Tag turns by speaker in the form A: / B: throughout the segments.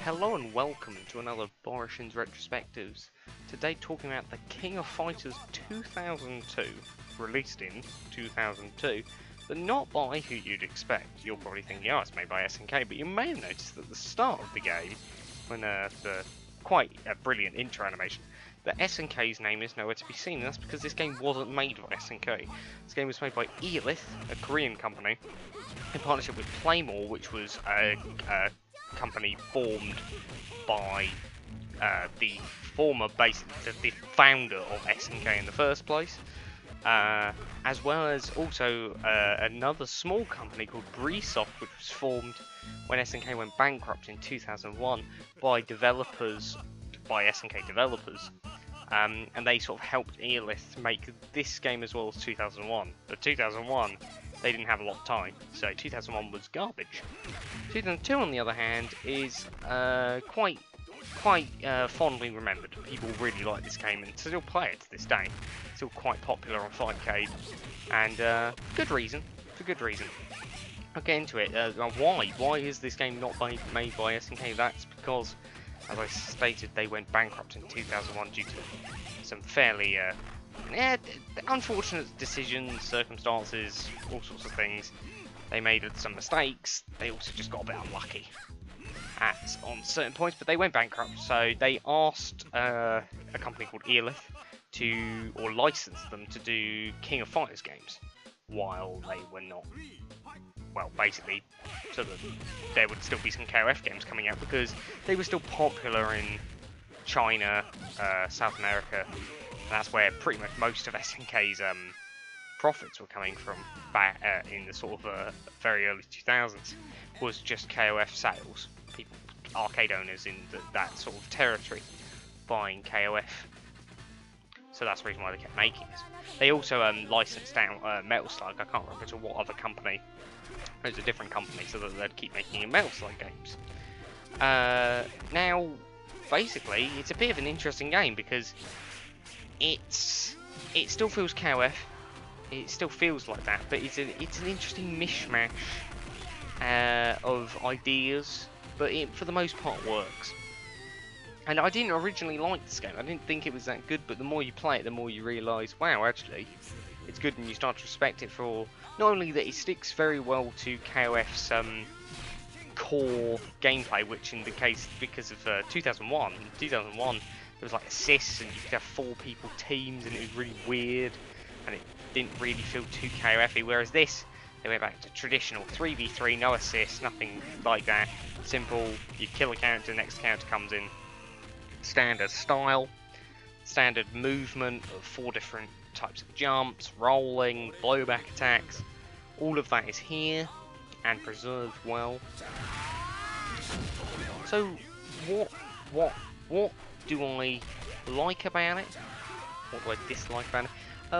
A: Hello and welcome to another Boroshin's Retrospectives. Today talking about the King of Fighters 2002, released in 2002, but not by who you'd expect. You're probably thinking, oh, it's made by SNK, but you may have noticed at the start of the game, when the quite a brilliant intro animation, that SNK's name is nowhere to be seen, and that's because this game wasn't made by SNK. This game was made by Eolith, a Korean company, in partnership with Playmore, which was a company formed by the former the founder of SNK in the first place, as well as also another small company called Boroshin, which was formed when SNK went bankrupt in 2001 by SNK developers, and they sort of helped Eolith make this game as well as 2001. But 2001, they didn't have a lot of time, so 2001 was garbage. 2002, on the other hand, is quite fondly remembered. People really like this game and still play it to this day. It's still quite popular on Fightcade, and good reason. For good reason. I'll get into it. Why? Why is this game not made by SNK? That's because, as I stated, they went bankrupt in 2001 due to some fairly unfortunate decisions, circumstances, all sorts of things. They made some mistakes. They also just got a bit unlucky on certain points, but they went bankrupt. So they asked a company called Eolith or licensed them to do King of Fighters games while they were not. Well, basically, so that there would still be some KOF games coming out because they were still popular in China, South America. And that's where pretty much most of SNK's profits were coming from back in the sort of very early 2000s, was just KOF sales. People, arcade owners in that sort of territory, buying KOF. So that's the reason why they kept making it. They also licensed out Metal Slug. I can't remember to what other company. It was a different company, so that they'd keep making Metal Slug games. Now, basically, it's a bit of an interesting game because it still feels KOF. It still feels like that, but it's an interesting mishmash of ideas, but it for the most part works. And I didn't originally like this game. I didn't think it was that good, but the more you play it, the more you realise, wow, actually, it's good, and you start to respect it for not only that it sticks very well to KOF's core gameplay, which in the case, because of 2001, there was like assists, and you could have 4 people teams, and it was really weird, and it didn't really feel too KOF-y, whereas this, they went back to traditional 3v3, no assists, nothing like that. Simple, you kill a character, the next character comes in. Standard style, standard movement of 4 different types of jumps, rolling, blowback attacks. All of that is here and preserved well. So what do I like about it? What do I dislike about it?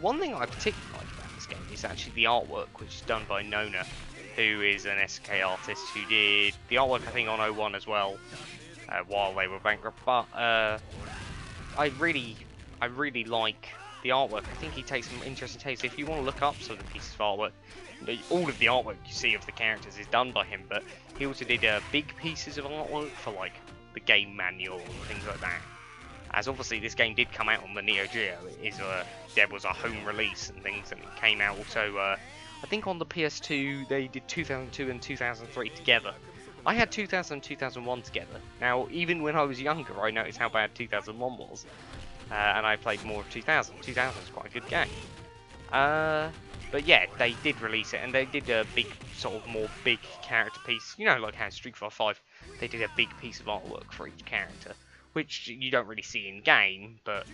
A: One thing I particularly like about this game is actually the artwork, which is done by Nona, who is an SK artist who did the artwork I think on 01 as well, while they were bankrupt. But I really like the artwork. I think he takes some interesting takes. If you want to look up some of the pieces of artwork, all of the artwork you see of the characters is done by him, but he also did big pieces of artwork for like the game manual and things like that. As obviously this game did come out on the Neo Geo, there was a home release and things, and it came out also, I think on the PS2 they did 2002 and 2003 together. I had 2000 and 2001 together. Now, even when I was younger, I noticed how bad 2001 was, and I played more of 2000. 2000 is quite a good game. But yeah, they did release it, and they did a big, sort of more big character piece. You know, like how Street Fighter 5, they did a big piece of artwork for each character, which you don't really see in game, but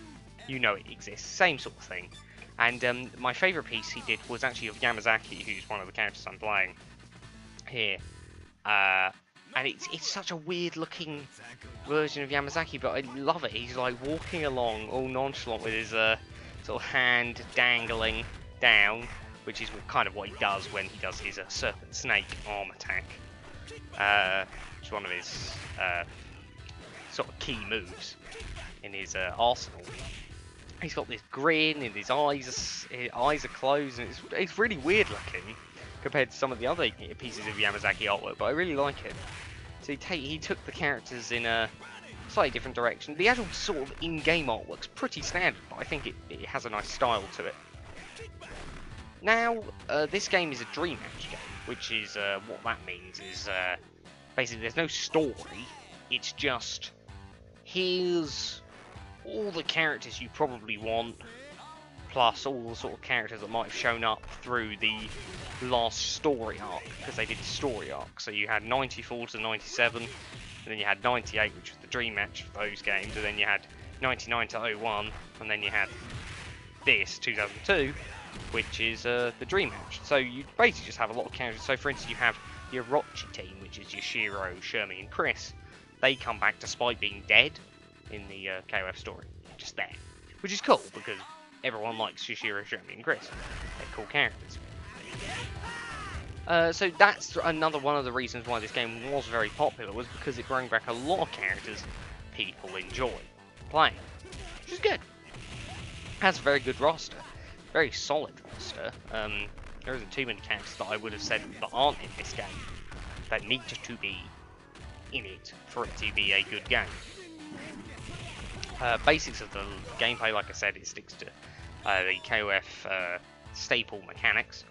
A: you know it exists. Same sort of thing. And my favourite piece he did was actually of Yamazaki, who's one of the characters I'm playing here. And it's such a weird looking version of Yamazaki, but I love it. He's like walking along all nonchalant with his sort of hand dangling down, which is kind of what he does when he does his serpent snake arm attack, which is one of his sort of key moves in his arsenal. He's got this grin, and his eyes are closed, and it's really weird looking compared to some of the other pieces of Yamazaki artwork, but I really like it. So he took the characters in a slightly different direction. The actual sort of in-game artwork's pretty standard, but I think it has a nice style to it. Now, this game is a dream match game, which is, what that means is, basically there's no story, it's just, here's all the characters you probably want, plus all the sort of characters that might have shown up through the last story arc, because they did a story arc. So you had 94 to 97, and then you had 98, which was the dream match for those games, and then you had 99 to 01, and then you had this, 2002, which is the dream match. So you basically just have a lot of characters. So for instance, you have the Orochi team, which is Yoshiro, Shermie, and Chris. They come back despite being dead in the KOF story, just there, which is cool because everyone likes Yoshiro, Shermie, and Chris. They're cool characters. So that's another one of the reasons why this game was very popular, was because it brought back a lot of characters people enjoy playing, which is good. It has a very good roster, very solid roster. There isn't too many characters that I would have said that aren't in this game that need to be in it for it to be a good game. Basics of the gameplay, like I said, it sticks to the KOF staple mechanics.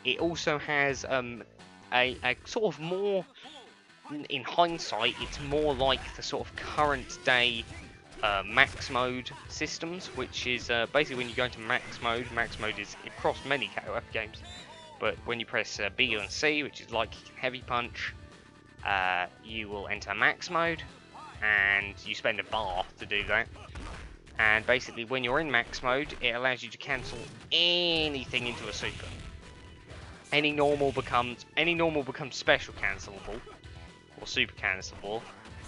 A: It also has a sort of more, in hindsight, it's more like the sort of current day max mode systems, which is basically when you go into max mode is across many KOF games, but when you press B and C, which is like heavy punch, you will enter max mode, and you spend a bar to do that. And basically when you're in max mode, it allows you to cancel anything into a super. Any normal becomes special cancelable, or super cancelable,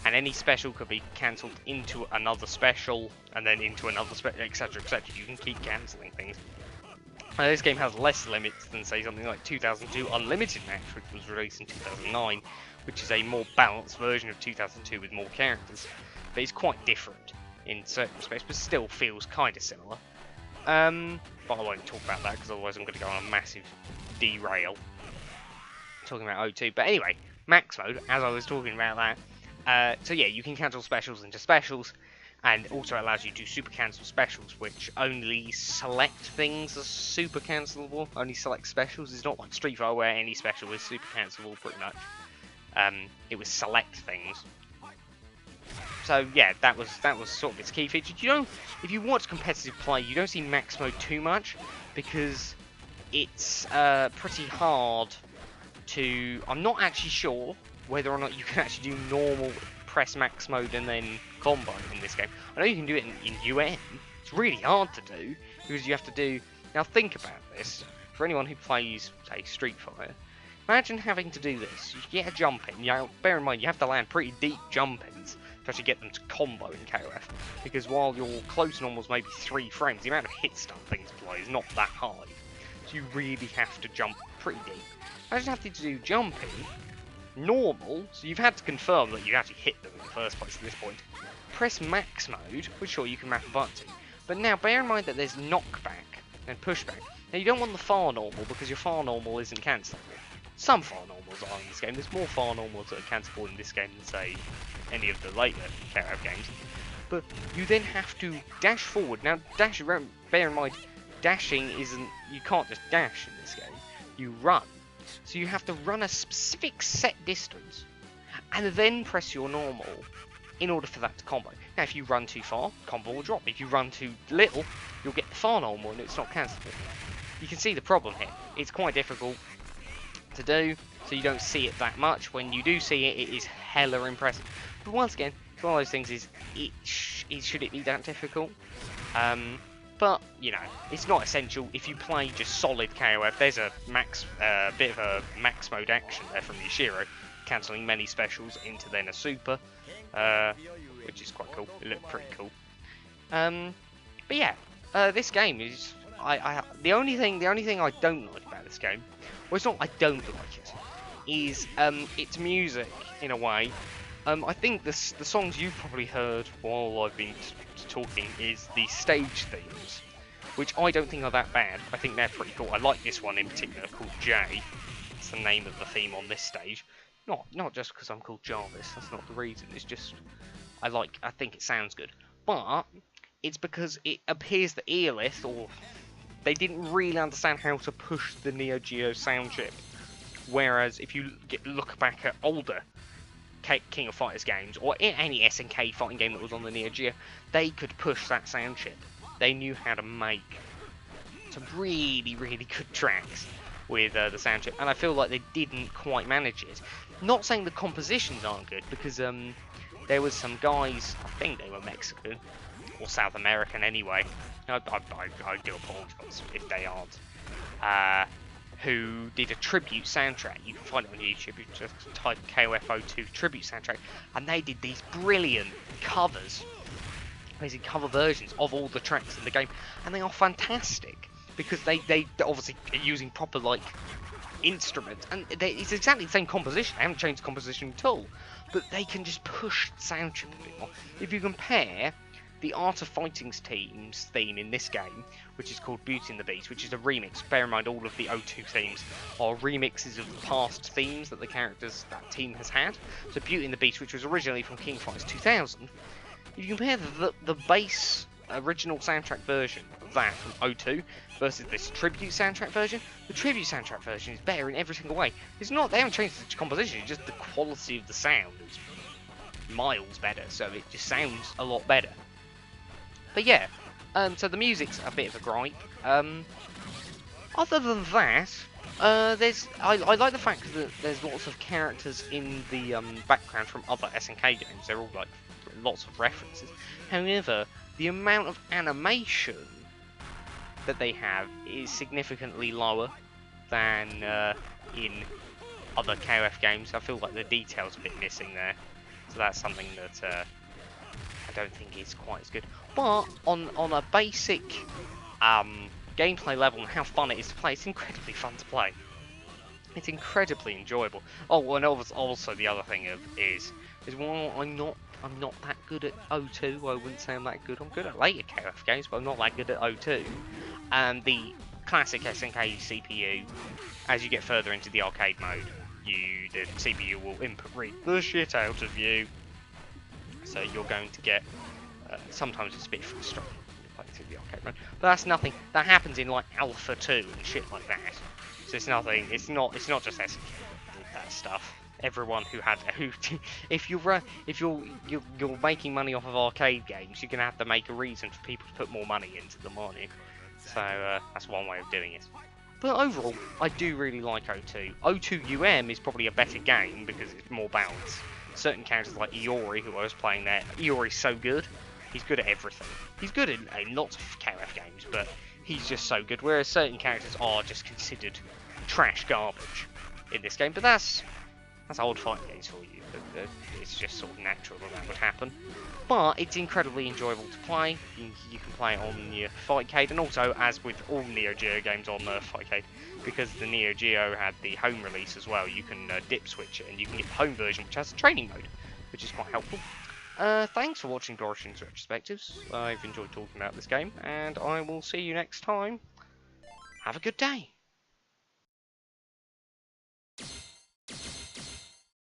A: and any special could be cancelled into another special, and then into another special, etc, etc. You can keep cancelling things. This game has less limits than, say, something like 2002 Unlimited Match, which was released in 2009, which is a more balanced version of 2002 with more characters. But it's quite different in certain respects, but still feels kind of similar. But I won't talk about that, because otherwise I'm going to go on a massive derail talking about 02. But anyway, max mode, as I was talking about that. So yeah, you can cancel specials into specials, and also allows you to super cancel specials, which only select things as super cancelable. Only select specials. It's not like Street Fighter where any special is super cancelable pretty much. It was select things. So yeah, that was sort of its key feature. You know, if you watch competitive play, you don't see max mode too much because it's pretty hard to. I'm not actually sure whether or not you can actually do normal press max mode and then combo in this game. I know you can do it in UN. It's really hard to do because you have to do. Now think about this. For anyone who plays, say, Street Fighter, imagine having to do this. You get a jump in. You know, bear in mind you have to land pretty deep jump ins to actually get them to combo in KOF. Because while your close normal's maybe 3 frames, the amount of hit stun things apply is not that high. So you really have to jump pretty deep. Imagine having to do jumping normal, so you've had to confirm that you actually hit them in the first place at this point. Press max mode, which sure you can map a button to, but now bear in mind that there's knockback and pushback. Now you don't want the far normal because your far normal isn't cancelable. Some far normals are in this game. There's more far normals that are cancelable in this game than, say, any of the later KOF games. But you then have to dash forward. Now bear in mind, dashing isn't, you can't just dash in this game. You run. So you have to run a specific set distance and then press your normal in order for that to combo. Now if you run too far, combo will drop. If you run too little, you'll get the far normal and it's not cancelable. You can see the problem here. It's quite difficult to do, so you don't see it that much. When you do see it, it is hella impressive. But once again, it's one of those things is, should it be that difficult? But, you know, it's not essential. If you play just solid KOF, there's a bit of a max mode action there from Yoshiro, cancelling many specials into then a super, which is quite cool. It looked pretty cool. But yeah, this game is, the only thing I don't like about this game, well, it's not I don't like it, is its music in a way. I think the songs you've probably heard while I've been talking is the stage themes, which I don't think are that bad. I think they're pretty cool. I like this one in particular called J. It's the name of the theme on this stage. Not just because I'm called Jarvis. That's not the reason. It's just I think it sounds good. But it's because it appears that Eolith, or they didn't really understand how to push the Neo Geo sound chip. Whereas if you look back at older King of Fighters games, or any SNK fighting game that was on the Neo Geo, they could push that sound chip. They knew how to make some really, really good tracks with the sound chip, and I feel like they didn't quite manage it. Not saying the compositions aren't good, because there was some guys, I think they were Mexican, or South American anyway, I do apologise if they aren't, who did a tribute soundtrack. You can find it on YouTube, you just type KOF02 tribute soundtrack, and they did these brilliant covers, basically cover versions of all the tracks in the game, and they are fantastic, because they obviously are using proper, like, instruments, and it's exactly the same composition. They haven't changed the composition at all, but they can just push the sound chip a bit more. If you compare the Art of Fighting's team's theme in this game, which is called Beauty and the Beast, which is a remix. Bear in mind, all of the O2 themes are remixes of the past themes that the characters that team has had. So Beauty and the Beast, which was originally from King of Fighters 2000, if you compare the base original soundtrack version of that from O2 versus this tribute soundtrack version, the tribute soundtrack version is better in every single way. It's not, they haven't changed the composition, it's just the quality of the sound is miles better, so it just sounds a lot better. But yeah, so the music's a bit of a gripe. Other than that, I like the fact that there's lots of characters in the background from other SNK games. They're all like lots of references. However, the amount of animation that they have is significantly lower than in other KOF games. I feel like the detail's a bit missing there, so that's something that I don't think is quite as good. But on a basic gameplay level and how fun it is to play, it's incredibly fun to play. It's incredibly enjoyable. Oh, and also the other thing is while I'm not that good at O2, I wouldn't say I'm that good. I'm good at later KOF games, but I'm not that good at O2. And the classic SNK CPU, as you get further into the arcade mode, the CPU will input read the shit out of you. So you're going to get sometimes it's a bit frustrating playing through the arcade mode, but that's nothing. That happens in like Alpha 2 and shit like that. So it's nothing. It's not just SNK that stuff. Everyone if you're making money off of arcade games, you're gonna have to make a reason for people to put more money into them, aren't you? So that's one way of doing it. But overall, I do really like O2. O2 UM is probably a better game because it's more balanced. Certain characters like Iori, who I was playing there, Iori's so good. He's good at everything. He's good in lots of KOF games, but he's just so good. Whereas certain characters are just considered trash garbage in this game. But that's old fighting games for you. It's just sort of natural that would happen. But it's incredibly enjoyable to play. You can play it on your Fightcade, and also, as with all Neo Geo games on Fightcade, because the Neo Geo had the home release as well, you can dip switch it, and you can get the home version, which has a training mode, which is quite helpful. Thanks for watching Boroshin's Retrospectives. I've enjoyed talking about this game, and I will see you next time. Have a good day.